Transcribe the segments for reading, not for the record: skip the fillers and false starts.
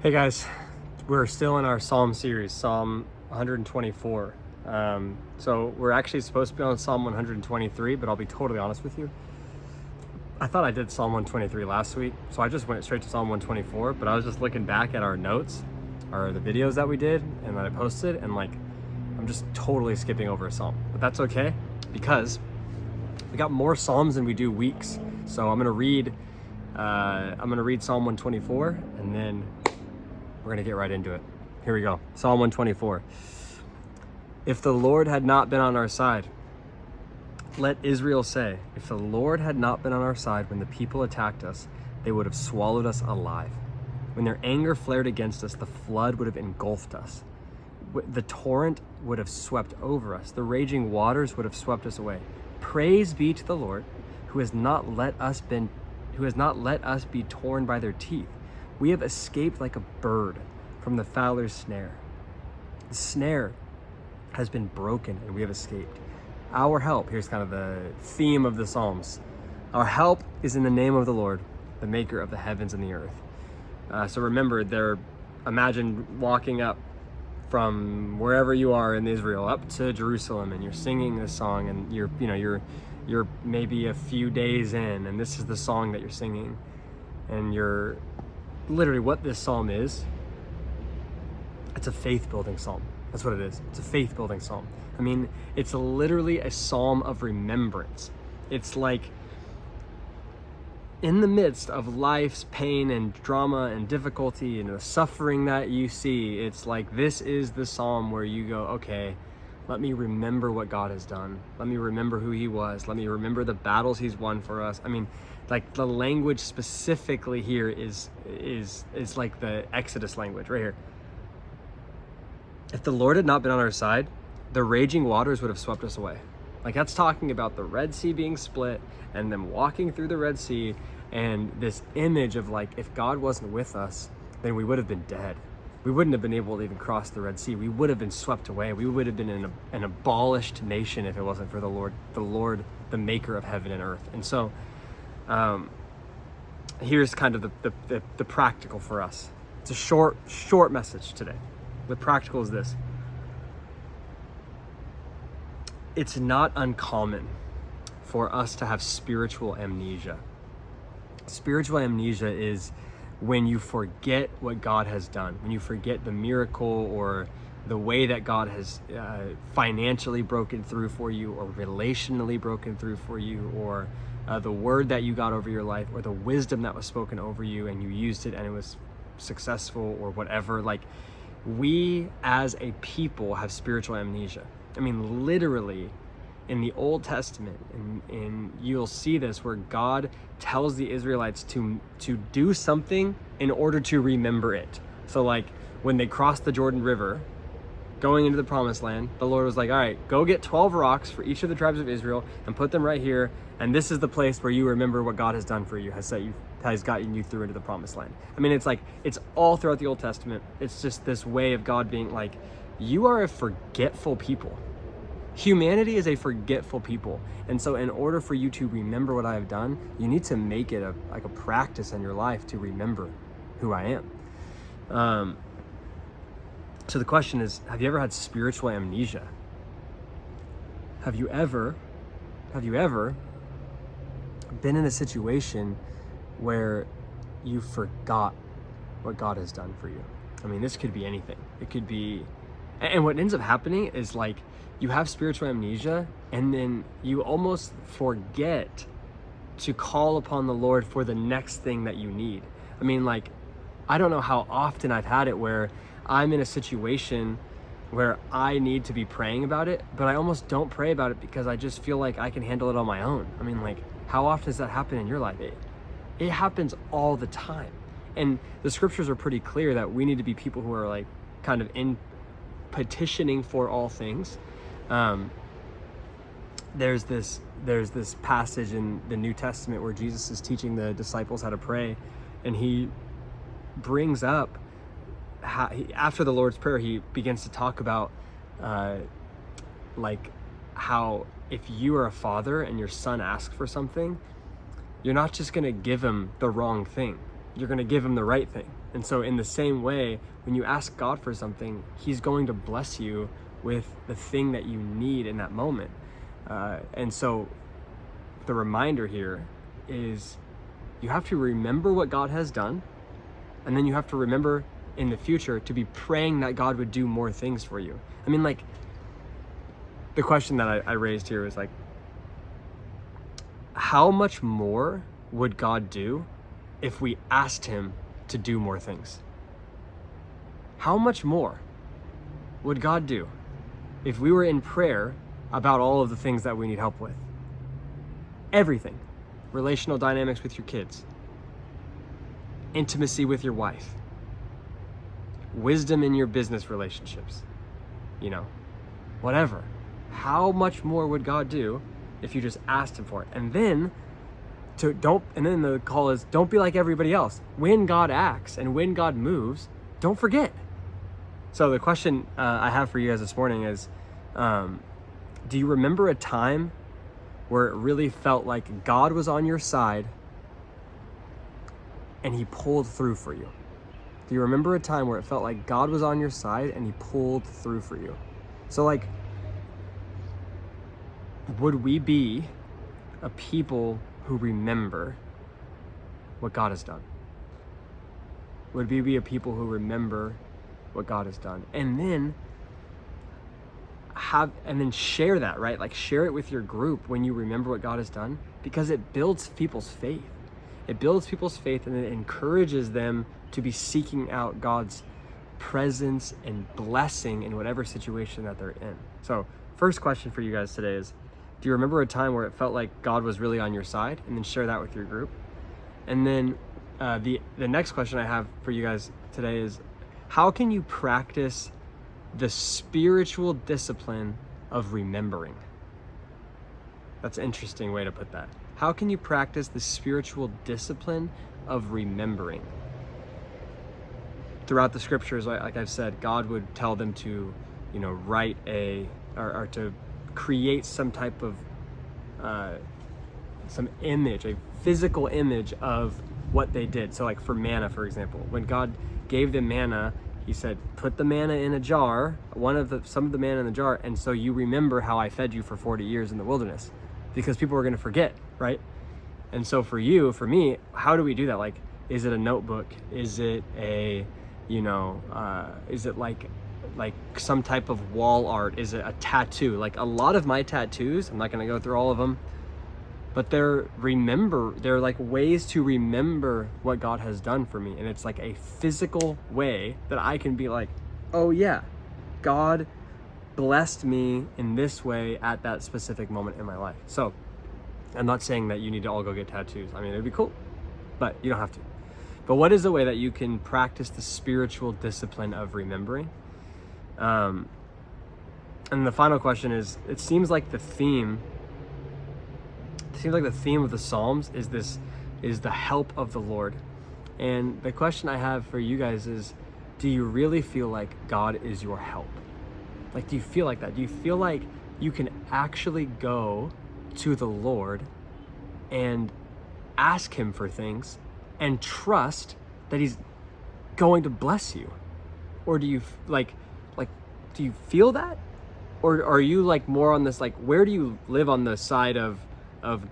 Hey guys, we're still in our Psalm series, Psalm 124. So we're actually supposed to be on Psalm 123, but I'll be totally honest with you. I thought I did Psalm 123 last week, so I just went straight to Psalm 124, but I was just looking back at our notes, or the videos that we did and that I posted, and I'm just totally skipping over a Psalm. But that's okay, because we got more Psalms than we do weeks. So I'm gonna read Psalm 124, and then we're going to get right into it. Here we go. Psalm 124. If the Lord had not been on our side, let Israel say, if the Lord had not been on our side when the people attacked us, they would have swallowed us alive. When their anger flared against us, the flood would have engulfed us. The torrent would have swept over us. The raging waters would have swept us away. Praise be to the Lord, who has not let us be torn by their teeth. We have escaped like a bird from the fowler's snare. The snare has been broken and we have escaped. Our help, here's kind of the theme of the Psalms. Our help is in the name of the Lord, the maker of the heavens and the earth. So remember, imagine walking up from wherever you are in Israel up to Jerusalem, and you're singing this song, and you're maybe a few days in, and this is the song that you're singing, and you're literally, what this psalm is, it's a faith-building psalm. That's what it is. It's a faith-building psalm. I mean, it's literally a psalm of remembrance. It's like, in the midst of life's pain and drama and difficulty and the suffering that you see, it's like, this is the psalm where you go, okay, let me remember what God has done. Let me remember who he was. Let me remember the battles he's won for us. I mean, like, the language specifically here is like the Exodus language right here. If the Lord had not been on our side, the raging waters would have swept us away. Like, that's talking about the Red Sea being split and them walking through the Red Sea, and this image of, like, if God wasn't with us, then we would have been dead. We wouldn't have been able to even cross the Red Sea. We would have been swept away. We would have been an abolished nation if it wasn't for the Lord, the maker of heaven and earth. And so here's kind of the practical for us. It's a short message today. The practical is this. It's not uncommon for us to have spiritual amnesia. Spiritual amnesia is when you forget what God has done, when you forget the miracle or the way that God has financially broken through for you, or relationally broken through for you, or the word that you got over your life, or the wisdom that was spoken over you and you used it and it was successful, or whatever. Like, we as a people have spiritual amnesia. I mean, literally, in the Old Testament, and you'll see this, where God tells the Israelites to do something in order to remember it. So, like, when they crossed the Jordan River, going into the promised land, the Lord was like, all right, go get 12 rocks for each of the tribes of Israel and put them right here. And this is the place where you remember what God has done for you, has gotten you through into the promised land. I mean, it's like, it's all throughout the Old Testament. It's just this way of God being like, you are a forgetful people. Humanity is a forgetful people. And so in order for you to remember what I have done, you need to make it a practice in your life to remember who I am. So the question is, have you ever had spiritual amnesia? Have you ever been in a situation where you forgot what God has done for you? I mean, this could be anything. It could be, and what ends up happening is, like, you have spiritual amnesia, and then you almost forget to call upon the Lord for the next thing that you need. I mean, like, I don't know how often I've had it where I'm in a situation where I need to be praying about it, but I almost don't pray about it because I just feel like I can handle it on my own. I mean, like, how often does that happen in your life? It happens all the time. And the scriptures are pretty clear that we need to be people who are, like, kind of in petitioning for all things. There's this passage in the New Testament where Jesus is teaching the disciples how to pray, and he brings up how after the Lord's Prayer, he begins to talk about like how if you are a father and your son asks for something, you're not just going to give him the wrong thing. you're going to give him the right thing. And so in the same way, when you ask God for something, he's going to bless you with the thing that you need in that moment. And so the reminder here is you have to remember what God has done, and then you have to remember in the future to be praying that God would do more things for you. I mean, like, the question that I raised here is like, how much more would God do if we asked him to do more things? How much more would God do if we were in prayer about all of the things that we need help with? Everything. Relational dynamics with your kids, intimacy with your wife, wisdom in your business relationships, whatever. How much more would God do if you just asked him for it? And then the call is, don't be like everybody else. When God acts and when God moves, don't forget. So the question I have for you guys this morning is, do you remember a time where it really felt like God was on your side and he pulled through for you? Do you remember a time where it felt like God was on your side and he pulled through for you? So like, would we be a people who remember what God has done? Would we be a people who remember what God has done? And then share that, right? Like, share it with your group when you remember what God has done, because it builds people's faith. It builds people's faith, and it encourages them to be seeking out God's presence and blessing in whatever situation that they're in. So first question for you guys today is, do you remember a time where it felt like God was really on your side? And then share that with your group. And then the next question I have for you guys today is, how can you practice the spiritual discipline of remembering? That's an interesting way to put that. How can you practice the spiritual discipline of remembering? Throughout the scriptures, like I've said, God would tell them to, write or to create some type of some image, a physical image of what they did. So like for manna, for example, when God gave them manna, he said, put the manna in a jar, some of the manna in the jar, and so you remember how I fed you for 40 years in the wilderness, because people were going to forget, right? And so for me, how do we do that? Like, is it a notebook? Is it is it like some type of wall art? Is it a tattoo? Like, a lot of my tattoos, I'm not going to go through all of them, but they're like ways to remember what God has done for me. And it's like a physical way that I can be like, oh yeah, God blessed me in this way at that specific moment in my life. So I'm not saying that you need to all go get tattoos. I mean, it'd be cool, but you don't have to. But what is the way that you can practice the spiritual discipline of remembering? And the final question is, it seems like the theme of the Psalms is the help of the Lord. And the question I have for you guys is, do you really feel like God is your help? Like, do you feel like that? Do you feel like you can actually go to the Lord and ask him for things and trust that he's going to bless you? Or do you do you feel that? Or are you like more on this, like, where do you live on the side of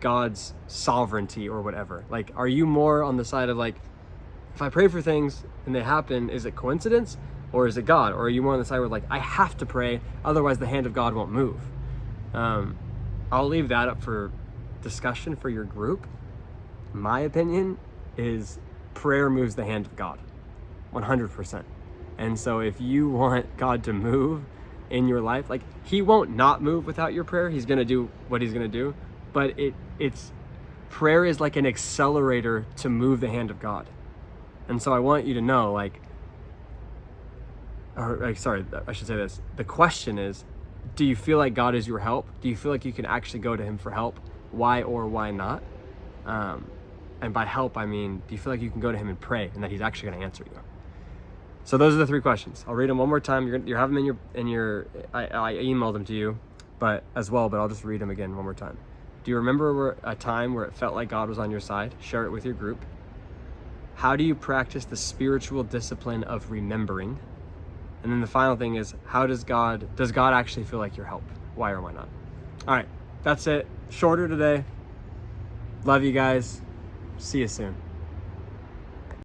God's sovereignty or whatever? Like, are you more on the side of like, if I pray for things and they happen, is it coincidence or is it God? Or are you more on the side where like, I have to pray, otherwise the hand of God won't move? I'll leave that up for discussion for your group. My opinion is prayer moves the hand of God 100%. And so if you want God to move in your life, like, he won't not move without your prayer. He's going to do what he's going to do, but it's prayer is like an accelerator to move the hand of God. And so I want you to know, I should say this. The question is, do you feel like God is your help? Do you feel like you can actually go to him for help? Why or why not? And by help, I mean, do you feel like you can go to him and pray and that he's actually going to answer you? So those are the 3 questions. I'll read them one more time. You have them in your I emailed them to you, but I'll just read them again one more time. Do you remember a time where it felt like God was on your side? Share it with your group. how do you practice the spiritual discipline of remembering? And then the final thing is, does God actually feel like your help? Why or why not? All right, that's it. Shorter today. Love you guys. See you soon.